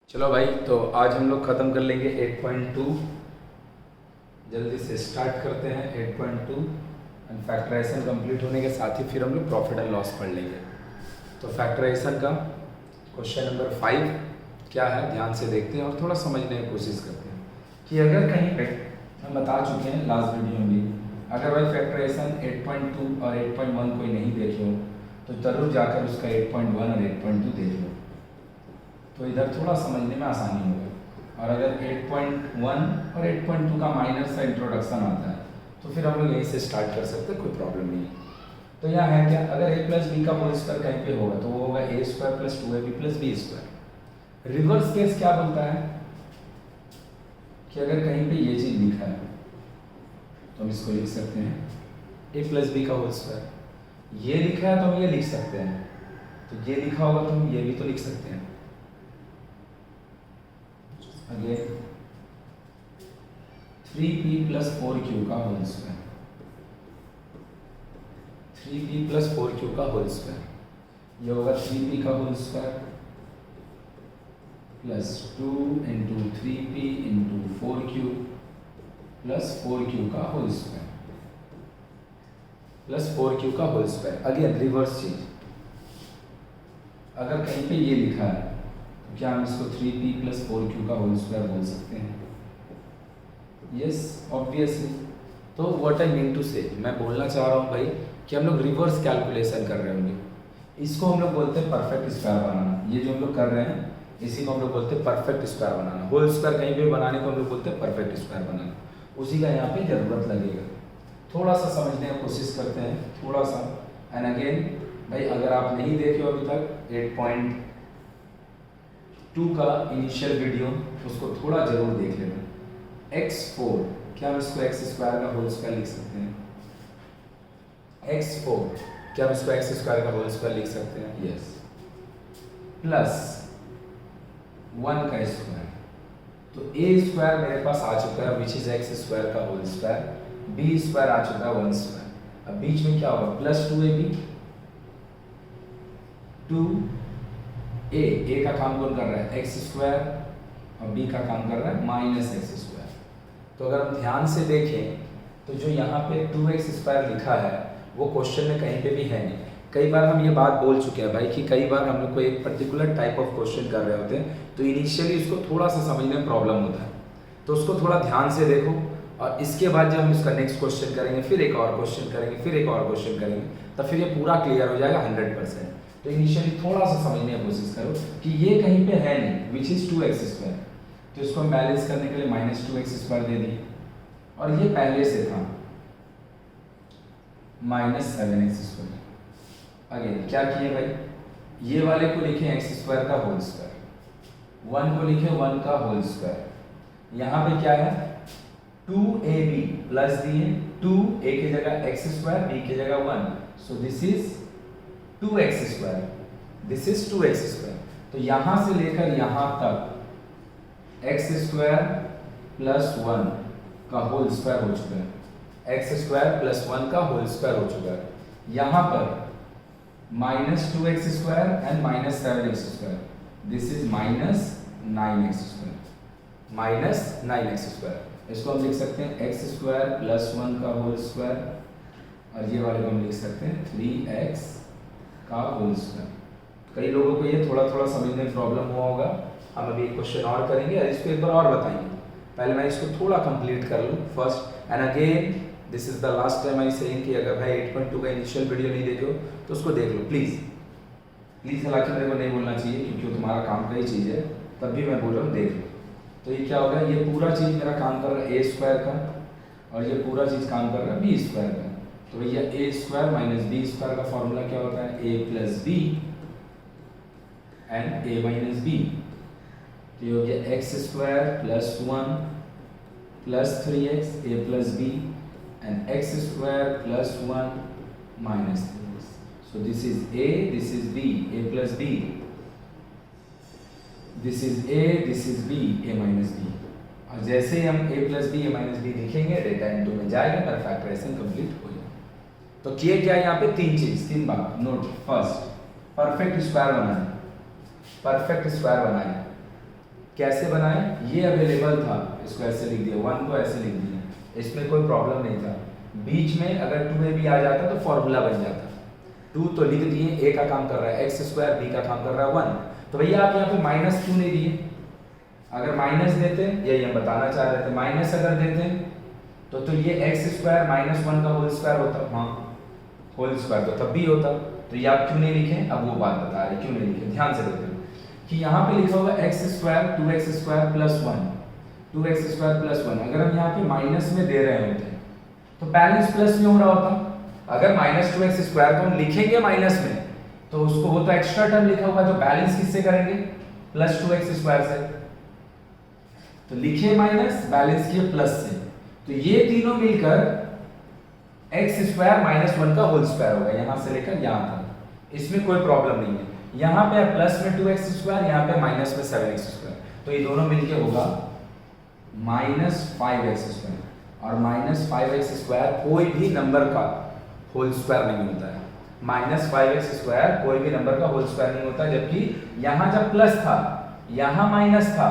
चलो भाई, तो आज हम लोग ख़त्म कर लेंगे 8.2। जल्दी से स्टार्ट करते हैं 8.2 एंड फैक्टराइजेशन कंप्लीट होने के साथ ही फिर हम लोग प्रॉफिट एंड लॉस पढ़ लेंगे। तो फैक्टराइजेशन का क्वेश्चन नंबर 5 क्या है, ध्यान से देखते हैं और थोड़ा समझने की कोशिश करते हैं कि अगर कहीं पे हम बता चुके हैं लास्ट वीडियो में भी, अगर भाई फैक्टराइजेशन 8.2 और 8.1 कोई नहीं देखे हो तो ज़रूर जाकर उसका 8.1 और 8.2 देख लो, तो इधर थोड़ा समझने में आसानी होगा। और अगर 8.1 और 8.2 का माइनर सा इंट्रोडक्शन आता है तो फिर हम लोग यहीं से स्टार्ट कर सकते हैं, कोई प्रॉब्लम नहीं है। तो यहाँ है क्या, अगर a प्लस बी का होल स्क्वायर कहीं पे होगा तो वो होगा a square plus 2ab plus b square. Reverse case क्या बोलता है कि अगर कहीं पे ये चीज़ लिखा है तो हम इसको लिख सकते हैं a प्लस बी का होल स्क्वायर, ये लिखा है तो हम ये लिख सकते हैं, तो ये लिखा होगा तो हम ये भी तो लिख सकते हैं। अगेन 3p प्लस 4q का whole square, 3p plus 4q का होल स्क्वायर, ये होगा 3p का whole square plus 2 into 3p into 4q plus 4q का होल स्क्वायर प्लस 4q का होल स्क्वायर। अगेन रिवर्स चीज, अगर कहीं पे ये लिखा है तो क्या हम इसको 3p प्लस 4q का होल स्क्वायर बोल सकते हैं? Yes obviously. तो व्हाट आई मीन टू से, मैं बोलना चाह रहा हूँ भाई कि हम लोग रिवर्स कैलकुलेशन कर रहे होंगे, इसको हम लोग बोलते हैं परफेक्ट स्क्वायर बनाना। ये जो हम लोग कर रहे हैं इसी को हम लोग बोलते हैं परफेक्ट स्क्वायर बनाना। होल स्क्वायर कहीं पे बनाने को हम लोग बोलते हैं परफेक्ट स्क्वायर बनाना, उसी का यहाँ पे जरूरत लगेगा। थोड़ा सा समझने की कोशिश करते हैं, थोड़ा सा। एंड अगेन भाई, अगर आप नहीं देखे हो अभी तक 8.2 का इनिशियल वीडियो, उसको थोड़ा जरूर देख लेना। x4, क्या हम इसको x स्क्वायर का होल स्क्वायर लिख सकते हैं? x4, क्या हम इसको x स्क्वायर का होल स्क्वायर लिख सकते हैं? यस। प्लस 1 का स्क्वायर, तो a स्क्वायर मेरे पास आ चुका है विच इज x स्क्वायर का होल स्क्वायर, b स्क्वायर आ चुका है 1 स्क्वायर। अब बीच में क्या होगा, प्लस 2ab, 2a का काम कौन कर रहा है? x स्क्वायर, और b का काम कर रहा है माइनस x स्क्वायर। तो अगर हम ध्यान से देखें तो जो यहाँ पे 2x स्क्वायर लिखा है वो क्वेश्चन में कहीं पे भी है नहीं। कई बार हम ये बात बोल चुके हैं भाई कि कई बार हम लोग को एक पर्टिकुलर टाइप ऑफ क्वेश्चन कर रहे होते हैं तो इनिशियली उसको थोड़ा सा समझने में प्रॉब्लम होता है, तो उसको थोड़ा ध्यान से देखो। और इसके बाद जब हम इसका नेक्स्ट क्वेश्चन करेंगे, फिर एक और क्वेश्चन करेंगे, फिर एक और क्वेश्चन करेंगे, तब फिर ये पूरा क्लियर हो जाएगा 100%। तो इनिशियली थोड़ा सा समझने की कोशिश करो कि ये कहीं पे है नहीं विच इज 2x स्क्वायर, तो इसको हम बैलेंस करने के लिए माइनस 2x स्क्वायर दे दिए, और ये पहले से था माइनस 7x स्क्वायर। अगेन क्या किए भाई, ये वाले को लिखे x स्क्वायर का होल स्क्वायर, 1 को लिखे 1 का होल स्क्वायर। यहाँ पे क्या है, 2ab प्लस दिए, 2a की जगह x स्क्वायर, b की जगह 1, सो this is 2x square, this is 2x square. तो यहाँ से लेकर यहाँ तक x स्क्वायर प्लस 1 का होल स्क्वायर हो चुका है, x स्क्वायर प्लस 1 का होल स्क्वायर हो चुका है। यहाँ पर minus 2x square and minus 7x square, this is minus 9x square, minus 9x square. इसको हम लिख सकते हैं x स्क्वायर प्लस 1 का होल स्क्वायर, और ये वाले को हम लिख सकते हैं 3x का होल स्क्वायर। कई लोगों को ये थोड़ा थोड़ा समझने में प्रॉब्लम हुआ होगा, हम अभी एक क्वेश्चन और करेंगे और इसको एक बार और बताएंगे। पहले मैं इसको थोड़ा कंप्लीट कर लूँ first, and again this is the last time I saying कि अगर भाई 8.2 का इनिशियल वीडियो नहीं देखे हो तो उसको देख लो प्लीज़ प्लीज़। हालांकि मेरे को नहीं बोलना चाहिए क्योंकि वो तुम्हारा काम का ही चीज़ है, तब भी मैं बोल रहा हूँ देख लो। तो ये क्या होगा, ये पूरा चीज़ मेरा काम कर रहा है a स्क्वायर का, और ये पूरा चीज़ काम कर रहा है b स्क्वायर का। तो भैया a square minus b square का फॉर्मूला क्या होता है, a plus b and a minus b. तो ये हो गया x square plus 1 plus 3x a plus b and x square plus 1 minus 3x। So this is a, this is b, a plus b, this is a, this is b, a minus b। और जैसे ही हम a plus b, a minus b लिखेंगे data into में जाएगा, पर factorisation complete हो जाएगा। तो किए क्या यहाँ पे, तीन बात नोट। फर्स्ट, परफेक्ट स्क्वायर बनाए, परफेक्ट स्क्वायर बनाए, कैसे बनाए, ये अवेलेबल था, इसको ऐसे लिख दिया, 1 को ऐसे लिख दिया, इसमें कोई प्रॉब्लम नहीं था। बीच में अगर 2ab आ जाता तो फॉर्मूला बन जाता। 2 तो लिख दिए, a का काम कर रहा है x स्क्वायर, b का काम कर रहा है 1। तो भैया आप यहाँ पे माइनस क्यों नहीं दिए? अगर माइनस देते, यही हम बताना चाह रहे थे, माइनस अगर देते तो ये x स्क्वायर माइनस 1 का होल स्क्वायर होता, हाँ होल स्क्वायर तो तब भी होता। तो ये आप क्यों नहीं लिखे? अब वो बात बता रहे क्यों नहीं लिखे, ध्यान से देखो कि यहाँ पे लिखा होगा x square 2x square plus 1, 2x square plus 1। अगर हम यहाँ पे माइनस में दे रहे होते तो बैलेंस प्लस में हो रहा होता। अगर माइनस 2x स्क्वायर को हम लिखेंगे माइनस में तो उसको, वो तो एक्स्ट्रा टर्म लिखा हुआ है, तो बैलेंस किससे करेंगे? प्लस 2x स्क्वायर से। तो लिखे माइनस, बैलेंस किए प्लस से, तो ये तीनों मिलकर x स्क्वायर माइनस 1 का होल स्क्वायर होगा, यहां से लेकर यहां तक। इसमें कोई प्रॉब्लम नहीं है। यहाँ पे प्लस में 2x स्क्वायर, यहाँ पे माइनस में 7x स्क्वायर, तो ये दोनों मिलके होगा माइनस 5x स्क्वायर। और माइनस 5x स्क्वायर कोई भी नंबर का होल स्क्वायर नहीं होता है। माइनस 5x स्क्वायर कोई भी नंबर का होल स्क्वायर नहीं होता, जबकि यहाँ जब प्लस था, यहाँ माइनस था,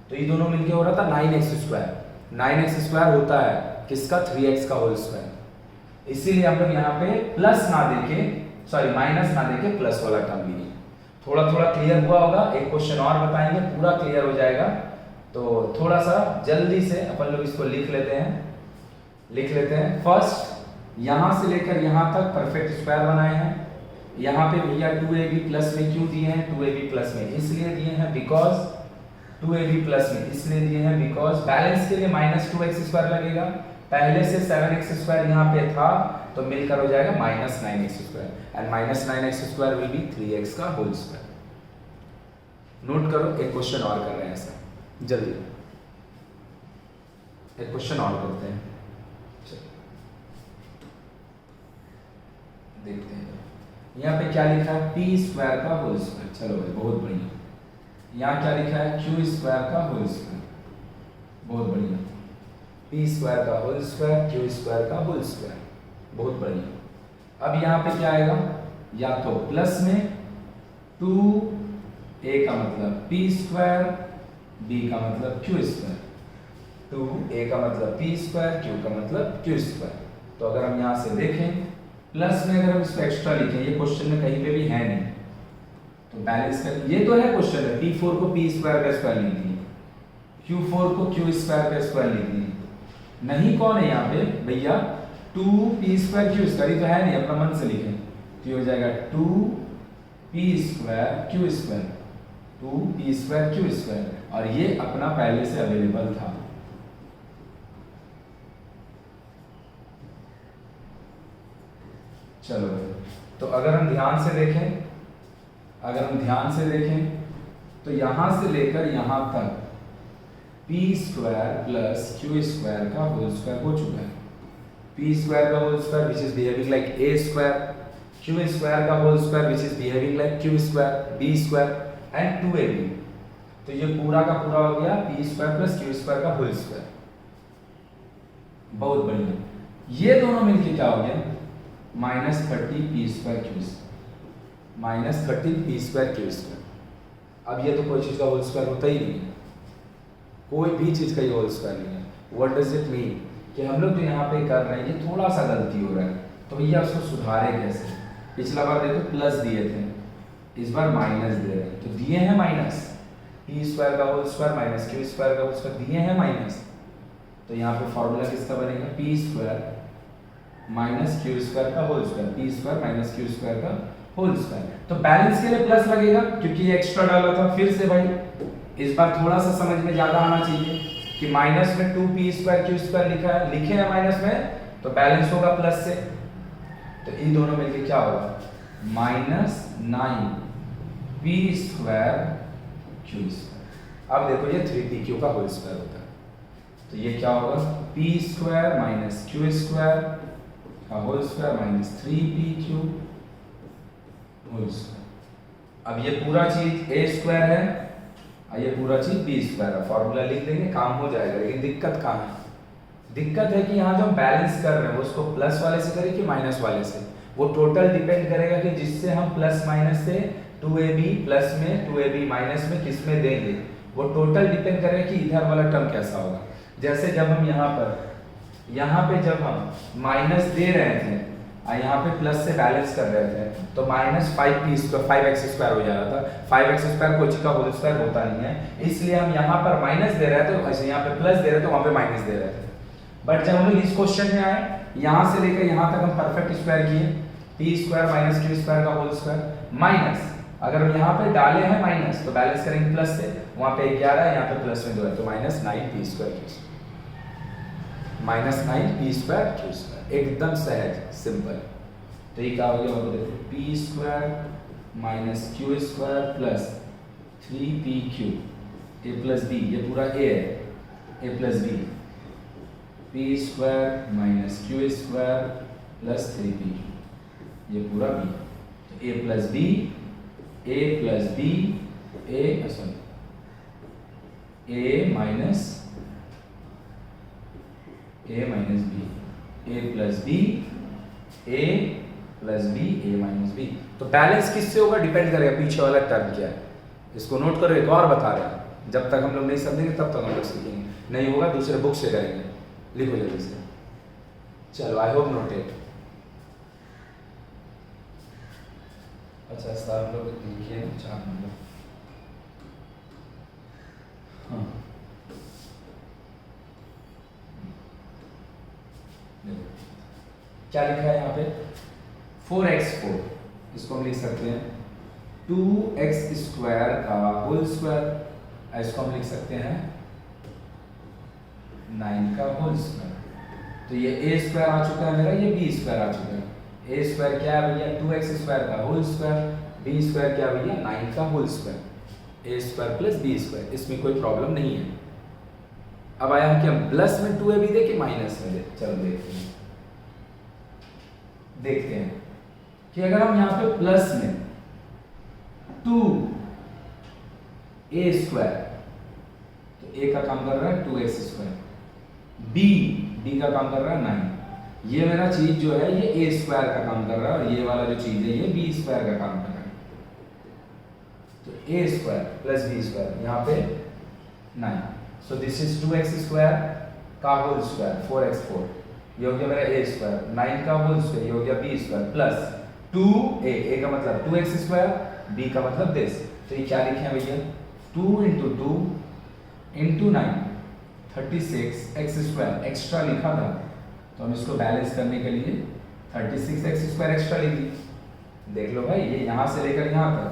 तो ये दोनों मिलके हो रहा था 9x स्क्वायर। 9x स्क्वायर होता है किसका? 3x का होल स्क्वायर। इसीलिए हम लोग यहाँ पे प्लस ना देके, सॉरी माइनस ना देके प्लस वाला टर्म लिए। थोड़ा थोड़ा क्लियर हुआ होगा, एक क्वेश्चन और बताएंगे, पूरा क्लियर हो जाएगा। तो थोड़ा सा जल्दी से अपन लोग इसको लिख लेते हैं। फर्स्ट यहाँ से लेकर यहाँ तक परफेक्ट स्क्वायर बनाए हैं। यहाँ पे भैया 2ab प्लस में क्यों दिए हैं? 2ab प्लस में इसलिए दिए हैं बिकॉज 2ab प्लस में इसलिए दिए हैं बिकॉज बैलेंस के लिए माइनस 2x स्क्वायर लगेगा। पहले से 7x स्क्वायर यहाँ पे था, तो मिलकर हो जाएगा minus 9x square, and minus 9x square will be 3x का होल स्क्वायर। नोट करो, एक क्वेश्चन और कर रहे हैं ऐसा, जल्दी एक क्वेश्चन और करते हैं। चलो देखते हैं यहाँ पे क्या लिखा है, p स्क्वायर का होल स्क्वायर। चलो भाई बहुत बढ़िया। यहाँ क्या लिखा है, q स्क्वायर का होल स्क्वायर, बहुत बढ़िया। p स्क्वायर का होल स्क्वायर, q स्क्वायर का होल स्क्वायर, बहुत बढ़िया। अब यहाँ पे क्या आएगा, या तो प्लस में 2a का मतलब p स्क्वायर, b का मतलब q स्क्वायर, 2a का मतलब p स्क्वायर, q का मतलब q स्क्वायर। तो अगर हम यहाँ से देखें, प्लस में अगर हम इसको एक्स्ट्रा लिखें, ये क्वेश्चन में कहीं पे भी है नहीं, तो बैलेंस कर, ये तो है क्वेश्चन में, p4 को p स्क्वायर का स्क्वायर लिख दिए, q4 को q स्क्वायर का स्क्वायर लिख दिए। नहीं कौन है यहाँ पे भैया, 2p स्क्वायर q स्क्वायर, तो है नहीं, अपना मन से लिखें, तो हो जाएगा 2p square q square, 2p square q square, और ये अपना पहले से अवेलेबल था। चलो तो अगर हम ध्यान से देखें, तो यहां से लेकर यहां तक p square plus q square का होल स्क्वायर हो चुका है। p स्क्वायर का whole square which is behaving like a square, q square का whole square which is behaving like q square, b square and 2ab। तो ये पूरा का पूरा हो गया p square plus q square का होल स्क्वायर, बहुत बढ़िया। ये दोनों मिलके क्या हो गया, minus 30p square q square, minus 30p square q square. अब ये तो कोई चीज का होल स्क्वायर होता ही नहीं है, कोई भी चीज का ये होल स्क्वायर नहीं है। व्हाट डज इट मीन कि हम लोग जो यहाँ पे कर रहे हैं ये थोड़ा सा गलती हो रहा है, तो भैया उसको सुधारे कैसे। पिछला बार देखो प्लस दिए थे, इस बार माइनस दे रहे हैं, तो दिए हैं माइनस p स्क्वायर का whole square minus q square का होल स्क्वायर, दिए हैं माइनस, तो यहाँ पे फॉर्मूला किसका बनेगा, p square minus q square का whole square, p square minus q square का होल स्क्वायर। तो बैलेंस के लिए प्लस लगेगा क्योंकि ये एक्स्ट्रा डाला था। फिर से भाई इस बार थोड़ा सा समझ में ज्यादा आना चाहिए कि माइनस में 2p स्क्वायर q स्क्वायर लिखा है, लिखे हैं माइनस में, तो बैलेंस होगा प्लस से, तो इन दोनों मिलके क्या होगा, minus 9p square q square. अब देखो ये 3pq का होल स्क्वायर होता है, तो ये क्या होगा, p square minus q square का whole square minus 3pq whole square. अब ये पूरा चीज a स्क्वायर है और ये पूरा चीज b स्क्वायर है, फॉर्मूला लिख देंगे, काम हो जाएगा। लेकिन दिक्कत कहाँ है, दिक्कत है कि यहाँ जो हम बैलेंस कर रहे हैं वो उसको प्लस वाले से करें कि माइनस वाले से, वो टोटल डिपेंड करेगा कि जिससे हम प्लस माइनस से 2ab प्लस में 2ab माइनस में किस में देंगे, वो टोटल डिपेंड करेगा कि इधर वाला टर्म कैसा होगा। जैसे जब हम यहाँ पे जब हम माइनस दे रहे थे और यहाँ पे प्लस से बैलेंस कर रहे थे तो -5x² हो जा रहा था। 5x² कोई चीज का होल स्क्वायर होता नहीं है, इसलिए हम यहाँ पर माइनस दे रहे थे तो ऐसे यहाँ पे प्लस दे रहे थे, वहाँ पे माइनस दे रहे थे। बट जब हम लोग इस क्वेश्चन में आए, यहाँ से लेकर यहाँ तक हम परफेक्ट स्क्वायर किए, p² - q² का होल स्क्वायर माइनस, अगर हम यहाँ पे डाले हैं माइनस तो बैलेंस करेंगे प्लस से, वहाँ पे 11 यहाँ पे प्लस में 2 है तो -9p², एकदम सहज सिंपल। तो ये क्या हो गया वो देखो, p² - q² plus 3pq a plus b, ये पूरा a है, a plus b, p² - q² plus 3pq, ये पूरा b, तो a plus b a plus b a sorry a minus b a plus b a plus b a minus b। तो balance किससे होगा depend करेगा पीछे वाला टर्म क्या है। इसको नोट करो, एक और बता रहे हैं, जब तक हम लोग नहीं समझेंगे तब तक हम लोग सीखेंगे, नहीं होगा दूसरे बुक से करेंगे। लिखो जल्दी से, चलो आई होप नोटेड। अच्छा सर हम लोग लिखिए 4 नंबर। हाँ क्या लिखा है यहाँ पे, 4x4, इसको हम लिख सकते हैं 2x² का होल स्क्वायर, इसको हम लिख सकते हैं 9 का होल स्क्वायर। तो ये a² आ चुका है मेरा, ये b² आ चुका है। a² क्या है भैया 2x² का होल स्क्वायर, b² क्या भैया 9 का whole square, a² plus b², इसमें कोई प्रॉब्लम नहीं है। अब आया हम क्या प्लस में 2ab दे कि माइनस में दे, चलो देखते हैं कि अगर हम यहाँ पे प्लस में 2a² तो a का काम कर रहा है 2x², b का काम कर रहा है 9, ये मेरा चीज जो है ये a² का काम कर रहा है और ये वाला जो चीज है ये b² का काम कर रहा है। तो a² प्लस b² यहाँ पे 9, सो दिस इज 2x² का होल स्क्वायर 4x4, ये हो गया मेरा a², 9 का होल स्क्वायर ये हो गया b² प्लस 2a का मतलब 2x², b का मतलब दिस। तो ये क्या लिखे हैं भैया 2 × 2 × 9 36x², एक्स्ट्रा लिखा था तो हम इसको बैलेंस करने के लिए 36x² एक्स्ट्रा लिख दी। देख लो भाई, ये यहाँ से लेकर यहाँ तक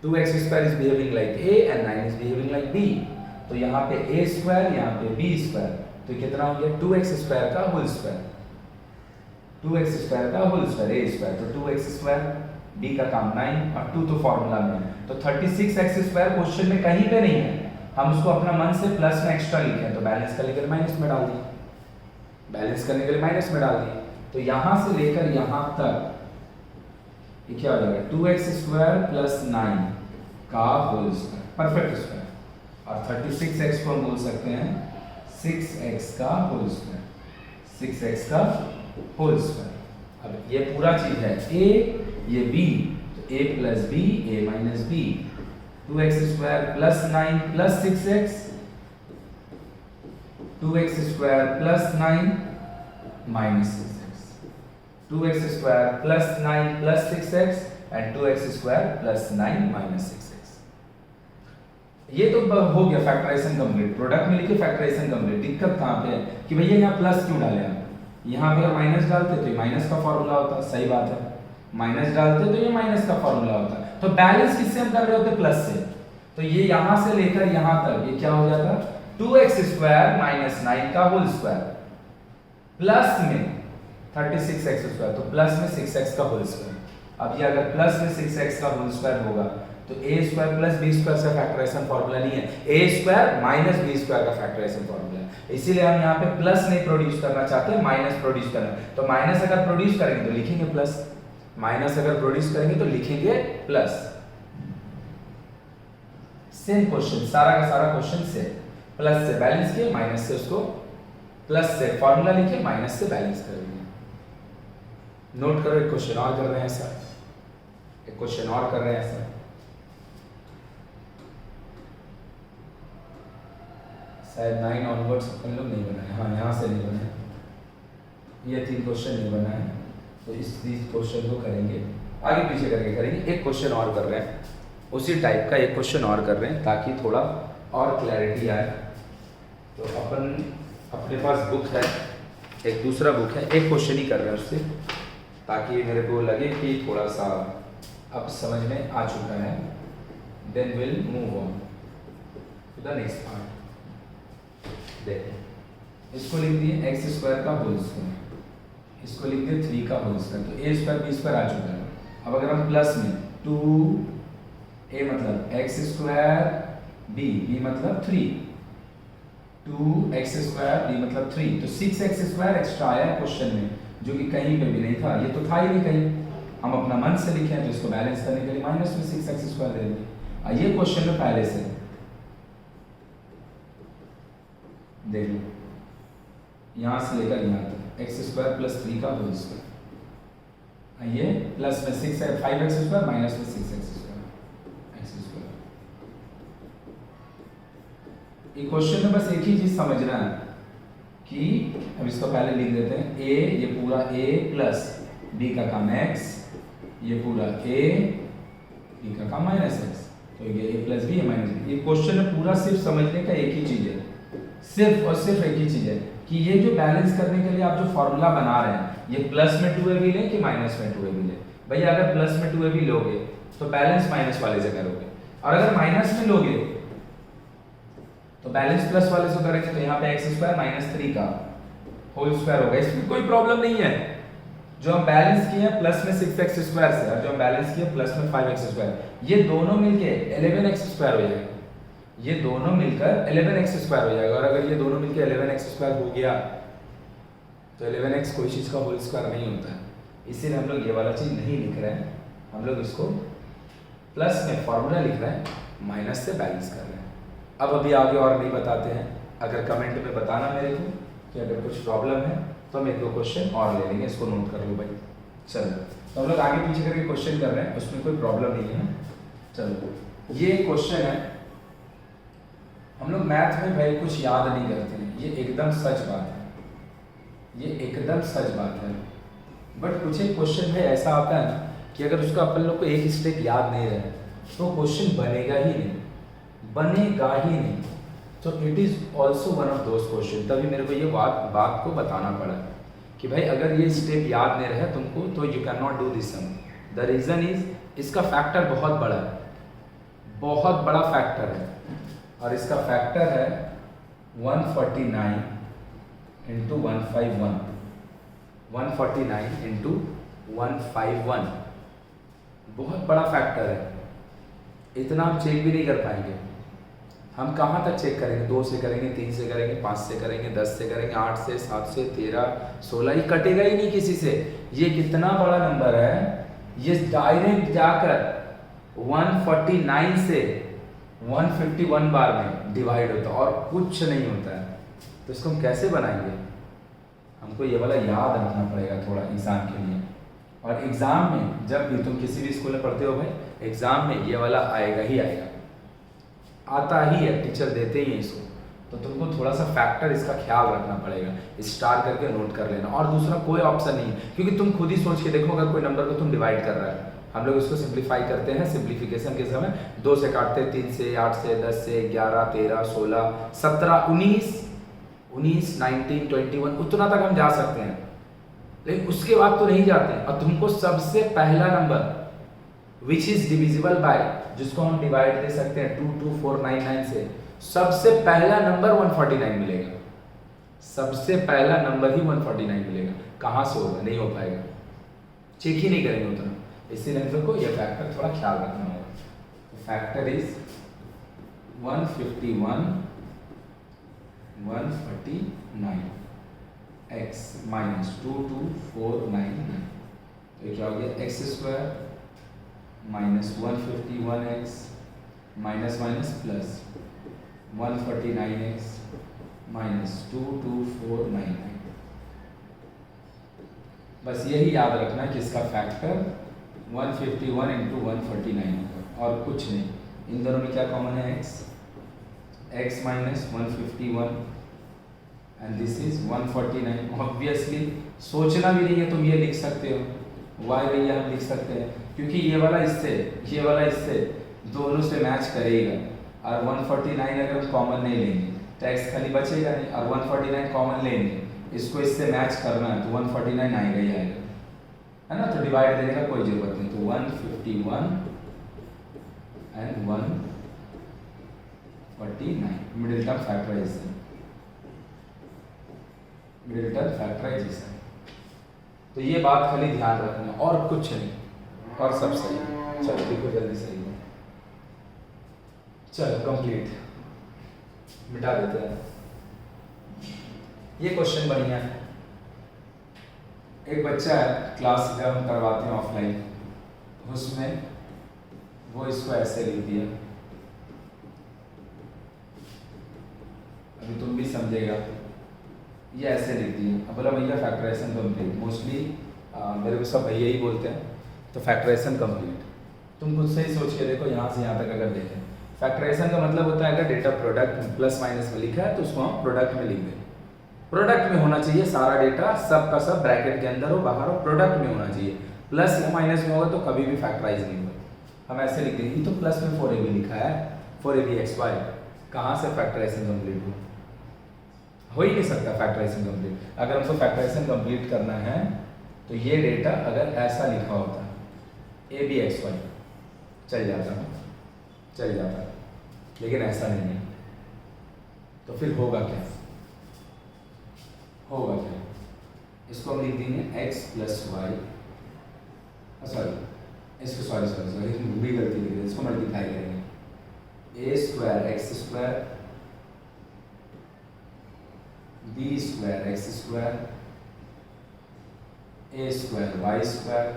2x² is behaving like a and 9 is behaving like b, तो यहाँ पे a², यहाँ पे b², तो कितना हो गया 2x² का होल स्क्वायर, 2x² का होल स्क्वायर a², तो 2x², b का काम 9 और 2 तो फॉर्मूला में, तो 36x² क्वेश्चन में कहीं पे नहीं है, हम उसको अपना मन से प्लस में एक्स्ट्रा लिखे तो बैलेंस करने के लिए माइनस में डाल दिए, बैलेंस करने के लिए माइनस में डाल दिए। तो यहाँ से लेकर यहाँ तक ये क्या हो जाएगा 2x² प्लस 9 का होल स्क्वायर, परफेक्ट स्क्वायर, और 36x को हम बोल सकते हैं 6x का होल स्क्वायर, 6x का होल स्क्वायर। अब ये पूरा चीज है a, ये b, तो a plus b a minus b, 2x² plus 9 plus 6x, 2x² plus 9 minus 6x, 2x² plus 9 plus 6x and 2x² plus 9 minus 6x। ये तो हो गया फैक्टराइजेशन कंप्लीट, प्रोडक्ट में लिखे फैक्टराइजेशन कंप्लीट। दिक्कत कहाँ पे है कि भैया यहाँ प्लस क्यों डाले आप, यहाँ पे अगर माइनस डालते तो ये माइनस का फॉर्मूला होता, सही बात है, माइनस डालते तो ये माइनस का फॉर्मूला होता, तो बैलेंस किससे हम कर रहे होते प्लस से, तो ये यहाँ से लेकर यहाँ तक ये क्या हो जाता 2x² माइनस 9 का होल स्क्वायर प्लस में 36x², तो प्लस में 6x का होल स्क्वायर। अब ये अगर प्लस में 6x का होल स्क्वायर होगा तो a² प्लस b² से फैक्टराइजेशन फॉर्मूला नहीं है, a² माइनस b² का फैक्टराइजेशन फॉर्मूला है। इसीलिए हम यहाँ पे प्लस नहीं प्रोड्यूस करना चाहते, माइनस प्रोड्यूस करना, तो माइनस अगर प्रोड्यूस करेंगे तो लिखेंगे प्लस, माइनस अगर प्रोड्यूस करेंगे तो लिखेंगे प्लस। सेम क्वेश्चन, सारा का सारा क्वेश्चन से प्लस से बैलेंस किए, माइनस से उसको प्लस से फॉर्मूला लिखे, माइनस से बैलेंस कर दिए। नोट करो, एक क्वेश्चन और कर रहे हैं ऐसा, एक क्वेश्चन और कर रहे हैं ऐसा। शायद 9 ऑनवर्ड्स अपन लोग नहीं बनाए, हाँ यहाँ से नहीं बनाए, ये 3 क्वेश्चन नहीं बनाए, तो इस 3 क्वेश्चन को करेंगे, आगे पीछे करके करेंगे। एक क्वेश्चन और कर रहे हैं, उसी टाइप का एक क्वेश्चन और कर रहे हैं ताकि थोड़ा और क्लैरिटी आए। तो अपन अपने पास बुक है, एक दूसरा बुक है, एक क्वेश्चन ही कर रहे हैं उससे, ताकि मेरे को लगे कि थोड़ा सा अब समझ में आ चुका है। Then will move on to the next part. देखो इसको लिख दिए एक्स स्क्वायर का होल स्क्वायर, इसको लिख दिए 3 का होल स्क्वायर, तो ए स्क्वायर बी स्क्वायर आ चुका है। अब अगर हम प्लस में 2 ए मतलब एक्स स्क्वायर, बी मतलब 3, 2x स्क्वायर बी मतलब 3, तो 6x स्क्वायर एक्स्ट्रा आया क्वेश्चन में, जो कि कहीं पे भी नहीं था, ये तो था ही नहीं कहीं, हम अपना मन से लिखे हैं, तो इसको बैलेंस करने के लिए माइनस में 6x स्क्वायर दे देंगे। ये क्वेश्चन में पहले से देख लो, यहाँ से लेकर यहाँ तक एक्स स्क्वायर प्लस 3 का होल स्क्वायर, ये प्लस में 5x स्क्वायर माइनस में 6x स्क्वायर एक्स स्क्वायर। ये क्वेश्चन में बस एक ही चीज समझना है कि अब इसको पहले लिख देते हैं, a ये पूरा a प्लस b का काम x, ये पूरा a b का काम माइनस x, तो ये a plus b minus b। ये क्वेश्चन में पूरा सिर्फ समझने का एक ही चीज है, सिर्फ और सिर्फ एक ही चीज है कि ये जो बैलेंस करने के लिए आप जो फॉर्मूला बना रहे हैं, ये प्लस में 2ab लें कि माइनस में 2ab लें। भैया अगर प्लस में 2ab लोगे तो बैलेंस माइनस वाले से करोगे, और अगर माइनस में लोगे तो बैलेंस प्लस वाले से करेंगे, तो यहाँ पे एक्स स्क्वायर माइनस 3 का होल स्क्वायर होगा, इसमें कोई प्रॉब्लम नहीं है। जो हम बैलेंस किए हैं प्लस में 6x स्क्वायर से, और जो हम बैलेंस किए प्लस में 5x स्क्वायर, ये दोनों मिलके 11x स्क्वायर हो जाएगा, ये दोनों मिलकर 11x स्क्वायर हो जाएगा। और अगर ये दोनों मिलकर 11x स्क्वायर हो गया तो 11x कोई चीज़ का होल स्क्वायर नहीं होता है, इसीलिए हम लोग ये वाला चीज़ नहीं लिख रहे हैं, हम लोग इसको प्लस में फॉर्मूला लिख रहे हैं, माइनस से बैलेंस कर रहे हैं। अब अभी आगे और नहीं बताते हैं, अगर कमेंट में बताना मेरे को कि अगर कुछ प्रॉब्लम है तो हम एक दो क्वेश्चन और ले लेंगे, इसको नोट कर लो भाई। चलो तो हम लोग आगे पीछे करके क्वेश्चन कर रहे हैं, उसमें कोई प्रॉब्लम नहीं है। चलो ये क्वेश्चन है, हम लोग मैथ में भाई कुछ याद नहीं करते हैं, ये एकदम सच बात है, ये एकदम सच बात है। बट कुछ एक क्वेश्चन में ऐसा आता है ना कि अगर उसका अपन लोग को एक स्टेप याद नहीं रहे तो क्वेश्चन बनेगा ही नहीं, बनेगा ही नहीं। तो it is also one of those question. तभी मेरे को ये बात को बताना पड़ा कि भाई अगर ये स्टेप याद नहीं रहे तुमको तो you can not do this sum. The reason is इसका फैक्टर बहुत बड़ा है, बहुत बड़ा फैक्टर है, और इसका फैक्टर है 149 इंटू 151, 149 इंटू 151, बहुत बड़ा फैक्टर है। इतना हम चेक भी नहीं कर पाएंगे। हम कहाँ तक चेक करेंगे? 2 से करेंगे, 3 से करेंगे, 5 से करेंगे, 10 से करेंगे, 8 से, 7 से, 13, 16, ये कटेगा ही नहीं किसी से। ये कितना बड़ा नंबर है, ये डायरेक्ट जाकर 149 से 151 बार में डिवाइड होता है और कुछ नहीं होता है। तो इसको हम कैसे बनाएंगे? हमको ये वाला याद रखना पड़ेगा थोड़ा एग्जाम के लिए। और एग्जाम में जब भी तुम किसी भी स्कूल में पढ़ते हो भाई, एग्जाम में ये वाला आएगा ही आएगा, आता ही है, टीचर देते ही हैं इसको। तो तुमको थोड़ा सा फैक्टर इसका ख्याल रखना पड़ेगा, स्टार करके नोट कर लेना। और दूसरा कोई ऑप्शन नहीं है, क्योंकि तुम खुद ही सोच के देखो, अगर कोई नंबर को तुम डिवाइड कर रहा है, हम लोग इसको सिंप्लीफाई करते हैं। सिंप्लीफिकेशन के समय 2 से काटते हैं, 3 से, 8 से, 10 से, 11, 13, 16, 17, 19, 19, 21, उतना तक हम जा सकते हैं, लेकिन उसके बाद तो नहीं जाते हैं। और तुमको सबसे पहला number which is divisible by, जिसको हम डिवाइड दे सकते हैं 22499 से, सबसे पहला नंबर 149 मिलेगा। सबसे पहला नंबर ही 149 मिलेगा। कहाँ से होगा? नहीं हो पाएगा, चेक ही नहीं करेंगे उतना। इसीलिए हम लोग को यह फैक्टर थोड़ा ख्याल रखना होगा। तो फैक्टर इज 151, 149 x माइनस 22499। तो क्या हो गया? X square minus 151x minus minus plus 149x minus 22499। बस यही याद रखना कि इसका फैक्टर 151 इंटू 149 होगा और कुछ नहीं। इन दोनों में क्या कॉमन है? x, x minus 151 and this is 149। Obviously सोचना भी नहीं है, तुम ये लिख सकते हो y भैया हम लिख सकते हैं, क्योंकि ये वाला इससे दोनों से मैच करेगा। और 149 अगर हम कॉमन नहीं लेंगे तो x खाली बचेगा नहीं, और 149 कॉमन लेंगे, इसको इससे मैच करना है तो 149 आएगा ही आएगा, है ना। तो डिवाइड देने का कोई जरूरत नहीं, तो 151 एंड 149 मिडिल टर्म फैक्टराइजेशन। तो ये बात खाली ध्यान रखना, और कुछ नहीं, और सब सही। चलो देखो जल्दी सही है, चलो कंप्लीट मिटा देते हैं। ये क्वेश्चन बढ़िया है। एक बच्चा है, क्लास जब हम करवाते हैं ऑफलाइन, उसमें वो इसको ऐसे लिख दिया, अभी तुम भी समझेगा, ये ऐसे लिख दिया। अब बोला भैया फैक्टराइजेशन कंप्लीट, मोस्टली मेरे को सब भैया ही बोलते हैं, तो फैक्टराइजेशन कंप्लीट। तुम खुद से ही सोच के देखो, यहाँ से यहाँ तक अगर देखें, फैक्टराइजेशन का मतलब होता है अगर डेटा प्रोडक्ट प्लस माइनस में लिखा है तो उसको हम प्रोडक्ट में लिख दें। प्रोडक्ट में होना चाहिए सारा डेटा, सब का सब ब्रैकेट के अंदर हो, बाहर हो, प्रोडक्ट में होना चाहिए। प्लस या माइनस में होगा तो कभी भी फैक्टराइज नहीं होगा। हम ऐसे लिख देंगे, तो प्लस में 4ab लिखा है, 4abxy, कहाँ से फैक्टराइजेशन कंप्लीट हो ही नहीं सकता फैक्टराइजेशन कंप्लीट। अगर हमको फैक्टराइजेशन कंप्लीट करना है तो ये डेटा अगर ऐसा लिखा होता abxy चल जाता, लेकिन ऐसा नहीं है। तो फिर होगा क्या, इसको हम लिख देंगे x प्लस वाई, सॉरी भी गलती लिख इसको मल्टीप्लाई करेंगे, a square x square b square x square a square y square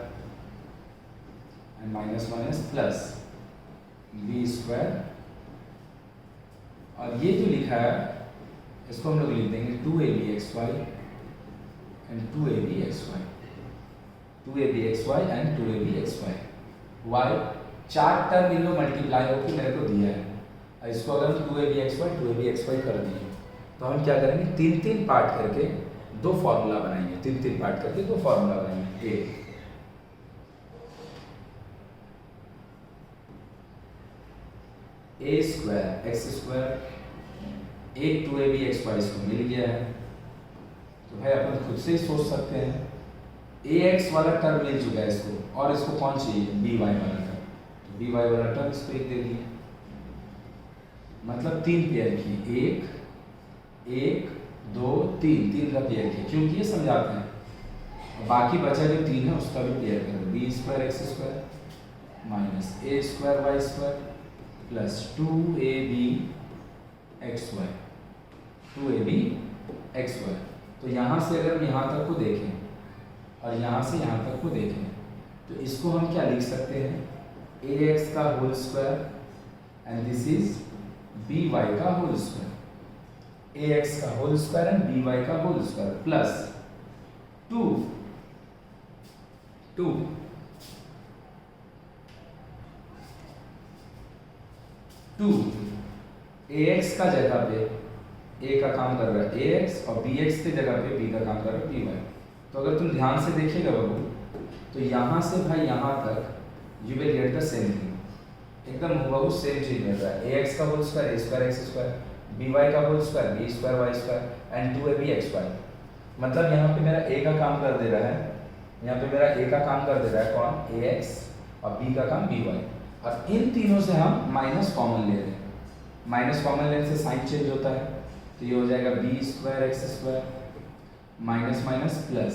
and minus plus b square, और ये जो लिखा है इसको हम लोग लिख देंगे 2abxy and 2abxy and 2abxy। y 4 term in लोग मल्टीप्लाई होकर मेरे को दिया है, और इसको अगर हम 2abxy कर दिए तो हम क्या करेंगे, 3 पार्ट करके दो फॉर्मूला बनाएंगे, 3 पार्ट करके दो फॉर्मूला बनाएंगे। a स्क्वायर एक्स स्क्वायर, एक 2abxy इसको मिल गया है, तो भाई अपन खुद से ही सोच सकते हैं, ax वाला टर्म मिल चुका है इसको, और इसको कौन चाहिए, by वाला टर्म, तो by वाला टर्म इसको एक दे दिए, मतलब 3 पेयर की, 1 2 3 का पेयर की, क्योंकि ये समझाते हैं। बाकी बचा जो 3 है उसका भी पेयर करो, b square x square minus a square y square plus 2abxy। तो यहाँ से अगर हम यहाँ तक को देखें और यहाँ से यहाँ तक को देखें तो इसको हम क्या लिख सकते हैं, ax का whole square and this is by का होल स्क्वायर, ax का होल स्क्वायर एंड by का होल स्क्वायर प्लस 2 ax का जगह पे a का काम कर रहा है ax, और bx के जगह पे b का काम कर रहा है by। तो अगर तुम ध्यान से देखिएगा बाबू, तो यहाँ से भाई यहाँ तक you will get the same thing, एकदम हुबहू सेम चीज मिल रहा है, ax का whole square a square x square, by का whole square b square y square and 2abxy। मतलब यहाँ पे मेरा a का काम कर दे रहा है, कौन, ax, और b का काम by, और इन तीनों से हम माइनस कॉमन ले रहे हैं। माइनस कॉमन लेने से साइन चेंज होता है, तो ये हो जाएगा b square x square minus plus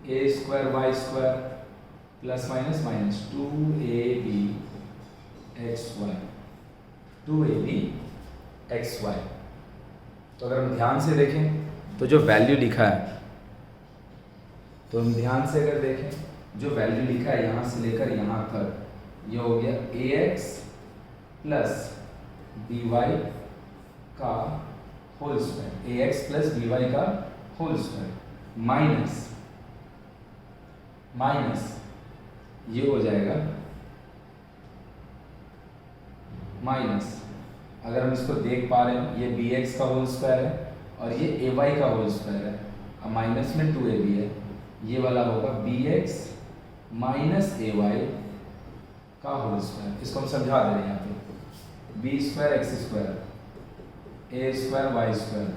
a square y square plus minus 2abxy। तो अगर हम ध्यान से देखें तो जो वैल्यू लिखा है, यहाँ से लेकर यहाँ तक, ये हो गया ax प्लस by का whole square, ax plus by का होल स्क्वायर माइनस ये हो जाएगा माइनस, अगर हम इसको देख पा रहे हैं, ये बी एक्स का होल स्क्वायर है और ये ए वाई का होल स्क्वायर है, अब माइनस में 2ab है, ये वाला होगा b x minus a y का होल स्क्वायर। इसको हम समझा दे रहे हैं यहाँ पे, b square x square a square y square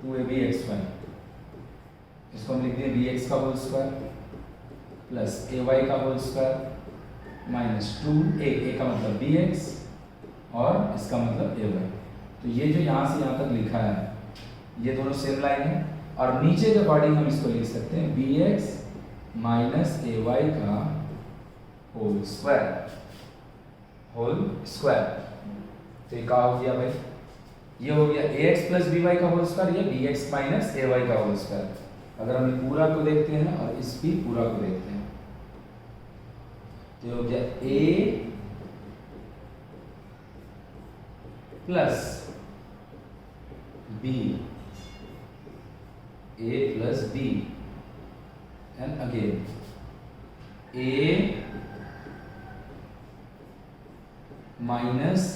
2ab x y, इसको हम लिख दें बी एक्स का whole square plus a y का होल स्क्वायर माइनस 2a का मतलब बी एक्स और इसका मतलब ए वाई। तो ये जो यहाँ से यहाँ तक लिखा है ये दोनों सेम लाइन है, और नीचे के अकॉर्डिंग हम इसको लिख सकते हैं B x minus a y का होल स्क्वायर, होल स्क्वायर। तो ये क्या हो गया भाई, ये हो गया a x plus b Y का होल स्क्वायर, ये b x minus a y का होल स्क्वायर। अगर हम पूरा को देखते हैं और इस भी पूरा को देखते हैं तो हो गया a plus b, a plus b and again a minus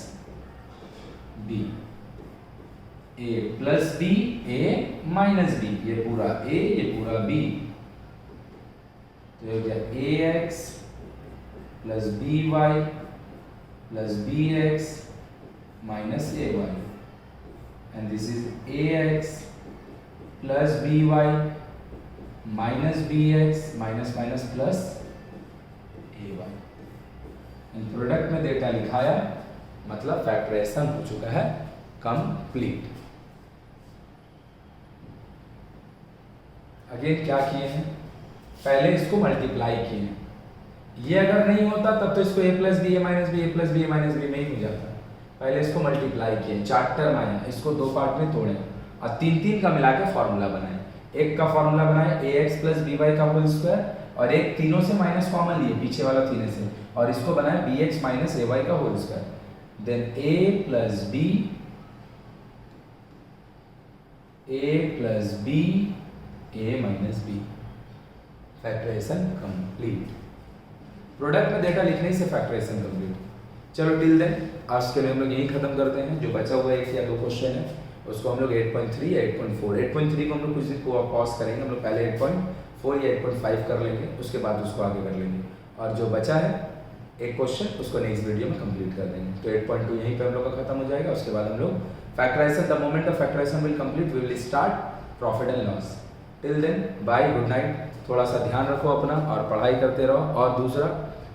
b, a plus b a minus b, ये पूरा ए ये पूरा बी, तो हो गया a x plus b y plus b x minus a y, and this is a x plus b y minus b x minus minus plus a y. And product में data लिखाया, मतलब factorisation हो चुका है complete. Again क्या किए हैं, पहले इसको मल्टीप्लाई किए हैं, ये अगर नहीं होता तब तो इसको a plus b a minus b, a plus b a minus b में ही हो जाता। पहले इसको मल्टीप्लाई किए, 4 टर्म आया, इसको 2 पार्ट में तोड़े और 3 का मिला के फॉर्मूला बनाए। एक का फॉर्मूला बनाए ए एक्स प्लस बी वाई का होल स्क्वायर, और एक तीनों से माइनस कॉमन लिए पीछे वाला तीनों से, और इसको बनाए b x minus a y का whole square, then a plus b a minus b, factorisation complete. Product में डेटा लिखने से फैक्टराइजेशन कंप्लीट। चलो टिल देन आज के लिए हम लोग यही खत्म करते हैं। जो बचा हुआ 1 या 2 क्वेश्चन है उसको हम लोग 8.3 या 8.4, 8.3 को हम लोग कुछ दिन को पॉज करेंगे, हम लोग पहले 8.4 या 8.5 कर लेंगे, उसके बाद उसको आगे कर लेंगे, और जो बचा है एक क्वेश्चन उसको नेक्स्ट वीडियो में कंप्लीट कर देंगे। तो 8.2 यहीं पे हम लोग का खत्म हो जाएगा। उसके बाद हम लोग factorisation, the moment of factorisation will complete, we will start profit and loss. Till then bye, good night. थोड़ा सा ध्यान रखो अपना और पढ़ाई करते रहो। और दूसरा,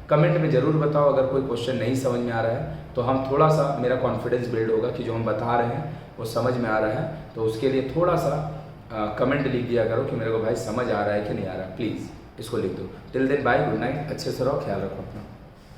कमेंट में ज़रूर बताओ अगर कोई क्वेश्चन नहीं समझ में आ रहा है, तो हम थोड़ा सा, मेरा कॉन्फिडेंस बिल्ड होगा कि जो हम बता रहे हैं वो समझ में आ रहा है। तो उसके लिए थोड़ा सा कमेंट लिख दिया करो कि मेरे को भाई समझ आ रहा है कि नहीं आ रहा, प्लीज़ इसको लिख दो। Till then bye, good night, अच्छे से रहो, ख्याल रखो अपना।